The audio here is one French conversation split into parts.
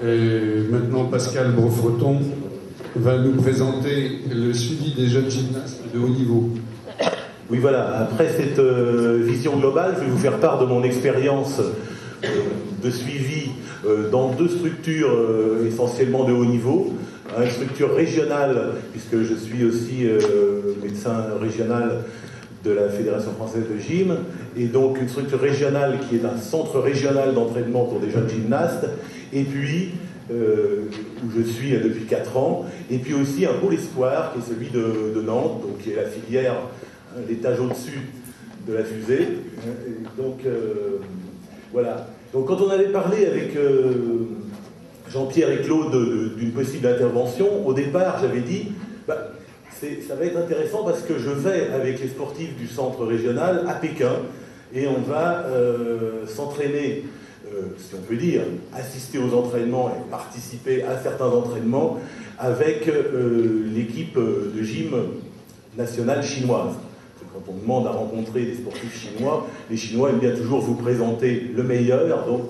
Et maintenant, Pascal Brefoton va nous présenter le suivi des jeunes gymnastes de haut niveau. Oui, voilà. Après cette vision globale, je vais vous faire part de mon expérience de suivi dans deux structures essentiellement de haut niveau. Une structure régionale, puisque je suis aussi médecin régional de la Fédération française de gym, et donc une structure régionale qui est un centre régional d'entraînement pour des jeunes gymnastes, et puis où je suis depuis 4 ans, et puis aussi un pôle espoir qui est celui de Nantes, donc qui est la filière, l'étage au-dessus de la fusée. Et donc voilà. Donc quand on avait parlé avec Jean-Pierre et Claude d'une possible intervention, au départ j'avais dit ça va être intéressant parce que je vais avec les sportifs du centre régional à Pékin et on va s'entraîner, si on peut dire, assister aux entraînements et participer à certains entraînements avec l'équipe de gym nationale chinoise. Quand on demande à rencontrer des sportifs chinois, les Chinois aiment bien toujours vous présenter le meilleur, donc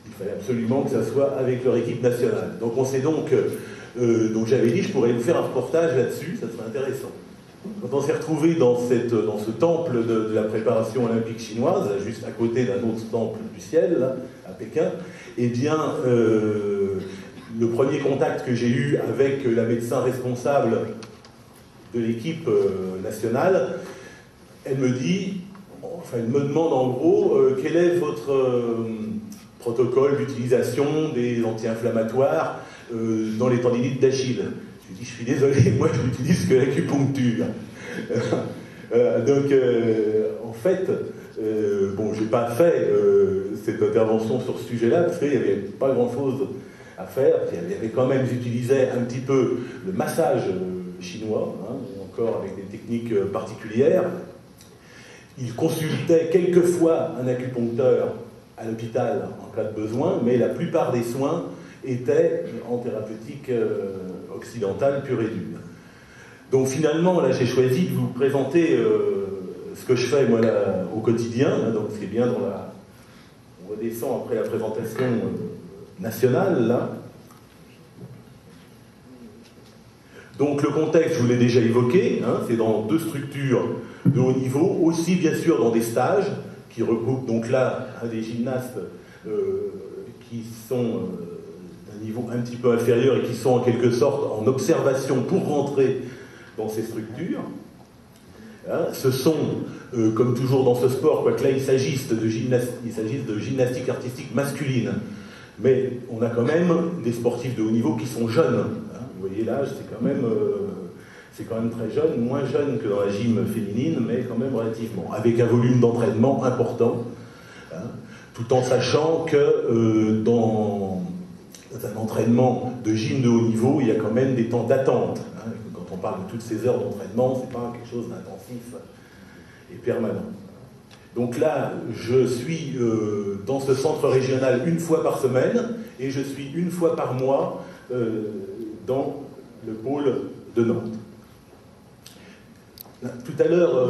il fallait absolument que ça soit avec leur équipe nationale. Donc on s'est donc j'avais dit je pourrais vous faire un reportage là-dessus, ça serait intéressant. Quand on s'est retrouvé dans ce temple de la préparation olympique chinoise, juste à côté d'un autre temple du ciel, là, à Pékin, eh bien, le premier contact que j'ai eu avec la médecin responsable de l'équipe nationale, elle me demande en gros quel est votre protocole d'utilisation des anti-inflammatoires dans les tendinites d'Achille. Je lui dis, je suis désolé, moi je n'utilise que l'acupuncture. En fait, j'ai pas fait cette intervention sur ce sujet-là, parce qu'il n'y avait pas grand-chose à faire. Il y avait quand même, j'utilisais un petit peu le massage chinois, encore avec des techniques particulières. Il consultait quelquefois un acupuncteur à l'hôpital en cas de besoin, mais la plupart des soins étaient en thérapeutique occidentale pure et dure. Donc finalement, là, j'ai choisi de vous présenter ce que je fais moi là, au quotidien. Donc c'est bien on redescend après la présentation nationale là. Donc le contexte, je vous l'ai déjà évoqué, c'est dans 2 structures de haut niveau, aussi bien sûr dans des stages qui regroupent donc là des gymnastes qui sont d'un niveau un petit peu inférieur et qui sont en quelque sorte en observation pour rentrer dans ces structures. Ce sont, comme toujours dans ce sport, quoique là il s'agisse de gymnastique artistique masculine, mais on a quand même des sportifs de haut niveau qui sont jeunes. Vous voyez l'âge, c'est quand même très jeune, moins jeune que dans la gym féminine, mais quand même relativement, avec un volume d'entraînement important, tout en sachant que dans un entraînement de gym de haut niveau, il y a quand même des temps d'attente. Quand on parle de toutes ces heures d'entraînement, c'est pas quelque chose d'intensif et permanent. Donc là, je suis dans ce centre régional 1 fois par semaine, et je suis 1 fois par mois dans le pôle de Nantes. Tout à l'heure,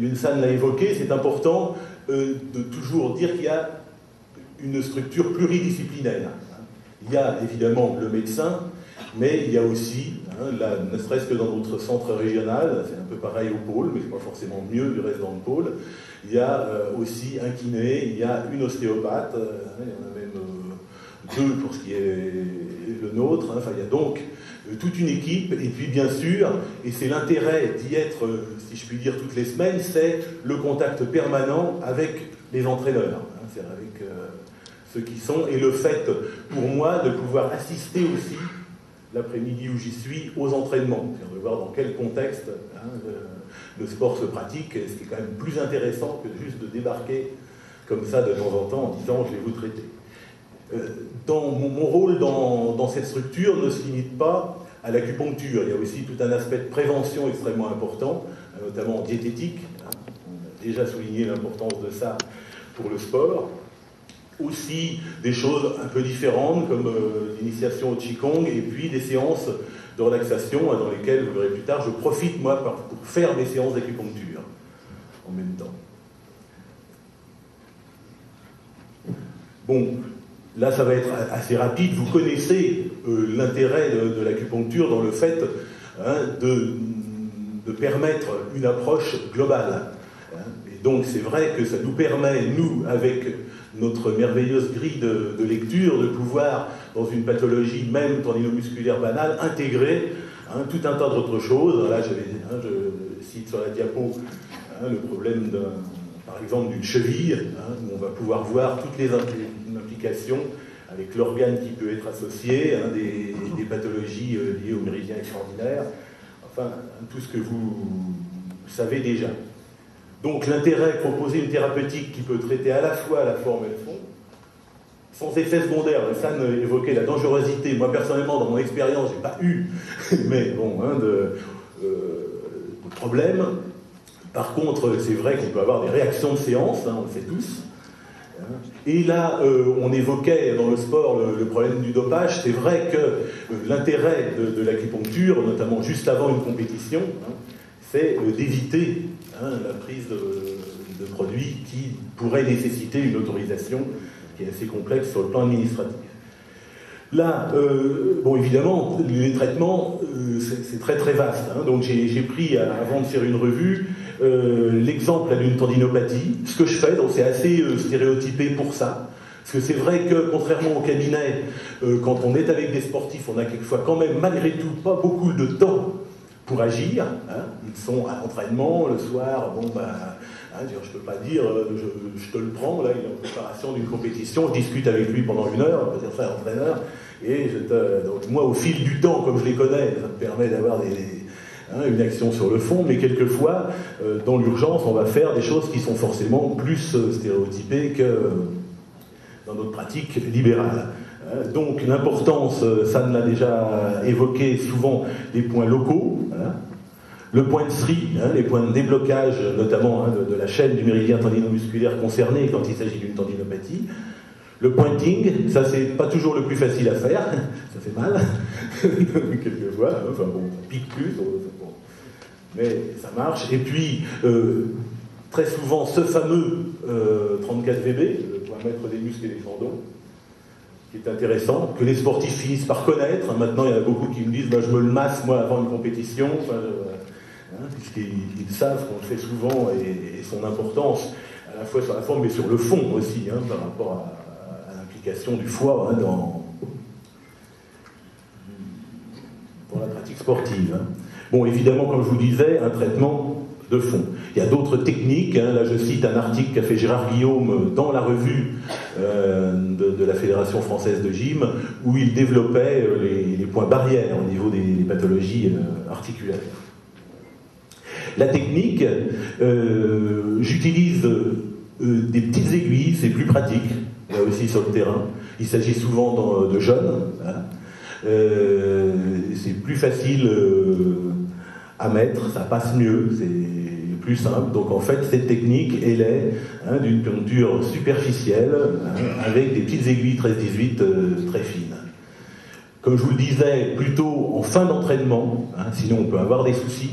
Yunsan l'a évoqué, c'est important de toujours dire qu'il y a une structure pluridisciplinaire. Il y a évidemment le médecin, mais il y a aussi, ne serait-ce que dans notre centre régional, c'est un peu pareil au pôle, mais c'est pas forcément mieux du reste dans le pôle, il y a aussi un kiné, il y a une ostéopathe, il y en a même 2 pour ce qui est le nôtre, il y a donc toute une équipe, et puis bien sûr, et c'est l'intérêt d'y être, si je puis dire, toutes les semaines, c'est le contact permanent avec les entraîneurs, c'est-à-dire avec ceux qui sont, et le fait pour moi de pouvoir assister aussi l'après-midi où j'y suis aux entraînements, c'est-à-dire de voir dans quel contexte le sport se pratique, ce qui est quand même plus intéressant que juste de débarquer comme ça de temps en temps en disant je vais vous traiter. Mon rôle dans cette structure ne se limite pas à l'acupuncture. Il y a aussi tout un aspect de prévention extrêmement important, notamment en diététique. On a déjà souligné l'importance de ça pour le sport. Aussi des choses un peu différentes comme l'initiation au Qigong et puis des séances de relaxation dans lesquelles, vous verrez plus tard, je profite moi pour faire mes séances d'acupuncture en même temps. Bon, là ça va être assez rapide, vous connaissez l'intérêt de l'acupuncture dans le fait de permettre une approche globale. Et donc c'est vrai que ça nous permet, nous, avec notre merveilleuse grille de lecture, de pouvoir, dans une pathologie même tendinomusculaire banale, intégrer tout un tas d'autres choses. Là, je cite sur la diapo le problème, par exemple, d'une cheville, où on va pouvoir voir toutes les implications avec l'organe qui peut être associé, des pathologies liées au méridien extraordinaire, enfin, tout ce que vous savez déjà. Donc l'intérêt, proposer une thérapeutique qui peut traiter à la fois la forme et le fond, sans effet secondaire. San évoquait la dangerosité. Moi, personnellement, dans mon expérience, je n'ai pas eu, mais bon, de problème. Par contre, c'est vrai qu'on peut avoir des réactions de séance, on le sait tous. Et là, on évoquait dans le sport le problème du dopage. C'est vrai que l'intérêt de l'acupuncture, notamment juste avant une compétition, c'est d'éviter la prise de produits qui pourraient nécessiter une autorisation qui est assez complexe sur le plan administratif. Là, bon, évidemment, les traitements, c'est très très vaste. Donc j'ai pris, avant de faire une revue, l'exemple d'une tendinopathie. Ce que je fais, donc c'est assez stéréotypé pour ça. Parce que c'est vrai que, contrairement au cabinet, quand on est avec des sportifs, on a quelquefois quand même, malgré tout, pas beaucoup de temps pour agir. Ils sont à l'entraînement, le soir, bon, je peux pas dire, je te le prends, là, il est en préparation d'une compétition, je discute avec lui pendant 1 heure, on va dire ça à l'entraîneur, et donc moi, au fil du temps, comme je les connais, ça me permet d'avoir une action sur le fond, mais quelquefois, dans l'urgence, on va faire des choses qui sont forcément plus stéréotypées que dans notre pratique libérale. Donc l'importance, San l'a déjà évoqué souvent, des points locaux, le point de SRI, les points de déblocage, notamment de la chaîne du méridien tendinomusculaire concerné quand il s'agit d'une tendinopathie. Le pointing, ça c'est pas toujours le plus facile à faire, ça fait mal, quelquefois, enfin bon, ça pique plus, mais ça marche. Et puis, très souvent, ce fameux 34 VB, le point maître des muscles et des tendons, qui est intéressant, que les sportifs finissent par connaître. Maintenant, il y en a beaucoup qui me disent je me le masse moi avant une compétition, puisqu'ils savent qu'on le fait souvent et son importance, à la fois sur la forme mais sur le fond aussi, par rapport à l'implication du foie dans la pratique sportive. Bon, évidemment, comme je vous disais, un traitement de fond. Il y a d'autres techniques, là je cite un article qu'a fait Gérard Guillaume dans la revue de la Fédération française de gym, où il développait les points barrières au niveau des pathologies articulaires. La technique, j'utilise des petites aiguilles, c'est plus pratique, là aussi sur le terrain. Il s'agit souvent de jeunes, c'est plus facile à mettre, ça passe mieux, c'est plus simple. Donc en fait, cette technique, elle est d'une puncture superficielle, avec des petites aiguilles 13-18 très fines. Comme je vous le disais, plutôt en fin d'entraînement, sinon on peut avoir des soucis.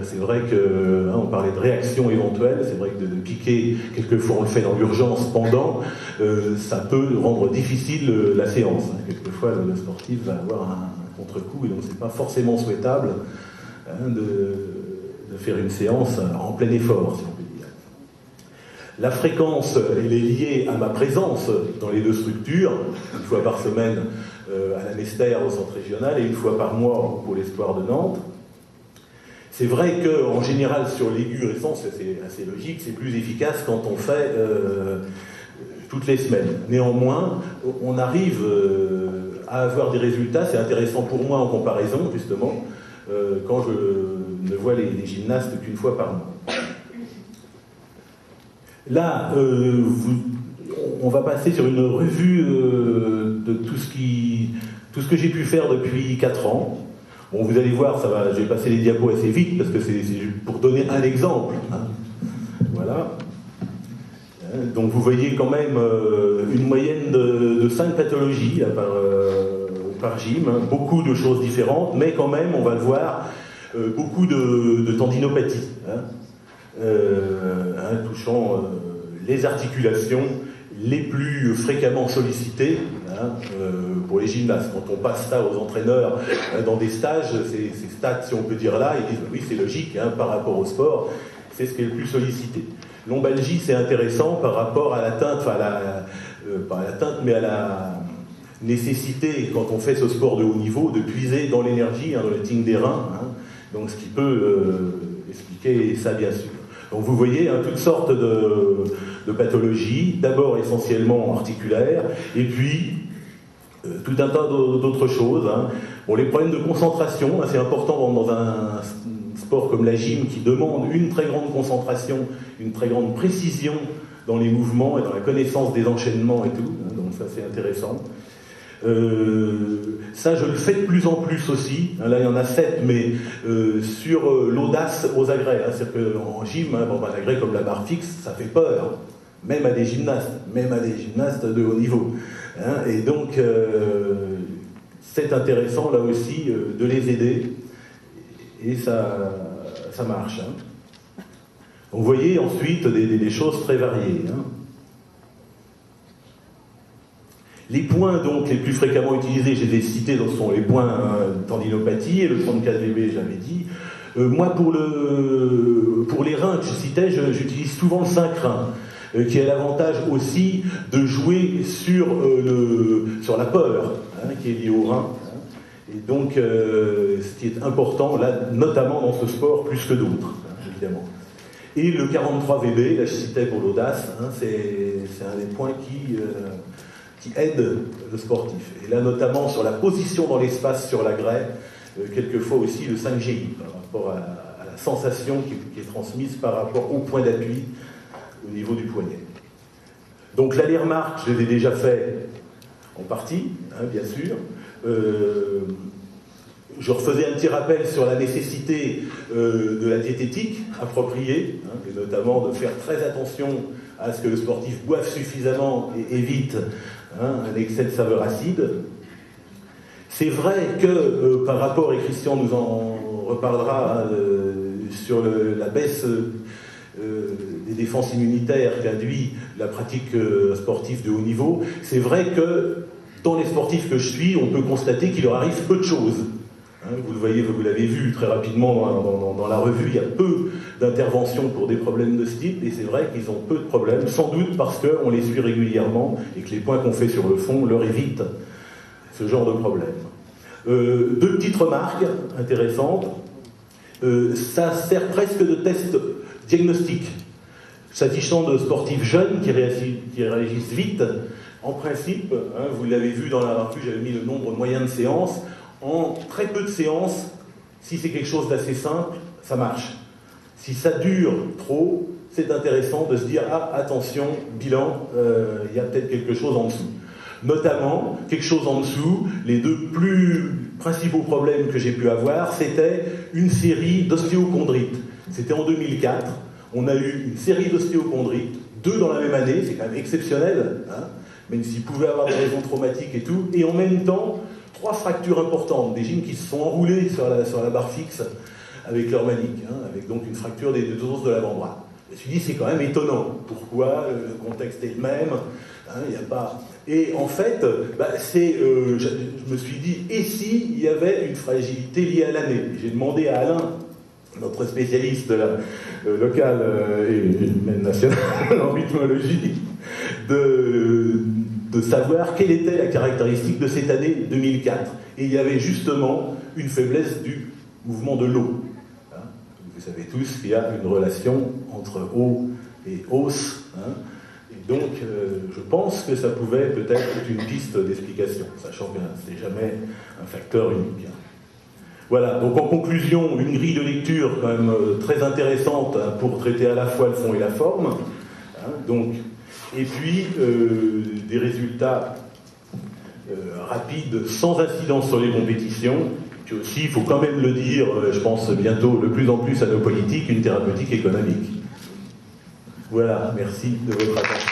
C'est vrai qu'on parlait de réaction éventuelle, c'est vrai que de piquer, quelquefois on le fait dans l'urgence pendant, ça peut rendre difficile la séance. Quelquefois le sportif va avoir un contre-coup et donc c'est pas forcément souhaitable de faire une séance en plein effort, si on peut dire. La fréquence, elle est liée à ma présence dans les deux structures, 1 fois par semaine à la Mester au centre régional et 1 fois par mois au pôle espoir de Nantes. C'est vrai qu'en général, sur l'aigu récent, c'est assez logique, c'est plus efficace quand on fait toutes les semaines. Néanmoins, on arrive à avoir des résultats, c'est intéressant pour moi en comparaison, justement, quand je ne vois les gymnastes qu'une fois par mois. Là, on va passer sur une revue de tout ce que j'ai pu faire depuis 4 ans. Bon, vous allez voir, je vais passer les diapos assez vite, parce que c'est pour donner un exemple. Voilà. Donc vous voyez quand même une moyenne de 5 pathologies là, par gym, beaucoup de choses différentes, mais quand même, on va le voir, beaucoup de tendinopathies, touchant les articulations les plus fréquemment sollicités pour les gymnastes. Quand on passe ça aux entraîneurs dans des stages, ces stats, si on peut dire là, ils disent oui, c'est logique par rapport au sport, c'est ce qui est le plus sollicité. Lombalgie, c'est intéressant par rapport à l'atteinte, pas à l'atteinte, mais à la nécessité, quand on fait ce sport de haut niveau, de puiser dans l'énergie, dans le tigre des reins, donc ce qui peut expliquer ça, bien sûr. Donc vous voyez toutes sortes de pathologies, d'abord essentiellement articulaires, et puis tout un tas d'autres choses. Bon, les problèmes de concentration, c'est important dans un sport comme la gym qui demande une très grande concentration, une très grande précision dans les mouvements et dans la connaissance des enchaînements et tout, donc ça c'est intéressant. Ça je le fais de plus en plus aussi, là il y en a 7, mais sur l'audace aux agrès, c'est-à-dire qu'en gym, l'agrès comme la barre fixe, ça fait peur, même à des gymnastes de haut niveau, et donc c'est intéressant là aussi de les aider, et ça marche. Donc vous voyez ensuite des choses très variées. Les points donc les plus fréquemment utilisés, je les ai cités, ce sont les points tendinopathie et le 34 VB, j'avais dit. Moi pour les reins que je citais, j'utilise souvent le 5 reins, qui a l'avantage aussi de jouer sur la peur, qui est liée au rein. Et donc ce qui est important là, notamment dans ce sport plus que d'autres, évidemment. Et le 43 VB, là je citais pour l'audace, c'est un des points qui aide le sportif. Et là, notamment sur la position dans l'espace sur l'agrès, quelquefois aussi le 5GI, par rapport à la sensation qui est transmise par rapport au point d'appui au niveau du poignet. Donc là, les remarques, je les ai déjà fait en partie, bien sûr. Je refaisais un petit rappel sur la nécessité de la diététique appropriée, et notamment de faire très attention à ce que le sportif boive suffisamment et évite un excès de saveur acide. C'est vrai que par rapport, et Christian nous en reparlera, sur la baisse des défenses immunitaires qu'induit la pratique sportive de haut niveau, c'est vrai que dans les sportifs que je suis, on peut constater qu'il leur arrive peu de choses. Vous le voyez, vous l'avez vu très rapidement dans la revue, il y a peu d'interventions pour des problèmes de ce type, et c'est vrai qu'ils ont peu de problèmes, sans doute parce qu'on les suit régulièrement et que les points qu'on fait sur le fond leur évitent ce genre de problème. Deux petites remarques intéressantes. Ça sert presque de test diagnostic. S'agissant de sportifs jeunes qui réagissent vite, en principe, vous l'avez vu dans la revue, j'avais mis le nombre moyen de séances. En très peu de séances, si c'est quelque chose d'assez simple, ça marche. Si ça dure trop, c'est intéressant de se dire « Ah, attention, bilan, il y a peut-être quelque chose en dessous ». Notamment, quelque chose en dessous, les deux plus principaux problèmes que j'ai pu avoir, c'était une série d'ostéochondrites. C'était en 2004, on a eu une série d'ostéochondrites, 2 dans la même année, c'est quand même exceptionnel, même s'ils pouvaient avoir des raisons traumatiques et tout, et en même temps, 3 fractures importantes, des gyms qui se sont enroulés sur la barre fixe avec leur manique, avec donc une fracture des 2 os de l'avant-bras. Je me suis dit, c'est quand même étonnant. Pourquoi? Le contexte est le même, il n'y a pas... Et en fait, je me suis dit, et si il y avait une fragilité liée à l'année? J'ai demandé à Alain, notre spécialiste local et même national en rythmologie, de savoir quelle était la caractéristique de cette année 2004. Et il y avait justement une faiblesse du mouvement de l'eau. Vous savez tous qu'il y a une relation entre eau et os. Et donc, je pense que ça pouvait peut-être être une piste d'explication, sachant que c'est jamais un facteur unique. Voilà, donc en conclusion, une grille de lecture quand même très intéressante pour traiter à la fois le fond et la forme. Donc, et puis, des résultats rapides, sans incidence sur les compétitions. Puis aussi, il faut quand même le dire, je pense bientôt de plus en plus à nos politiques, une thérapeutique économique. Voilà, merci de votre attention.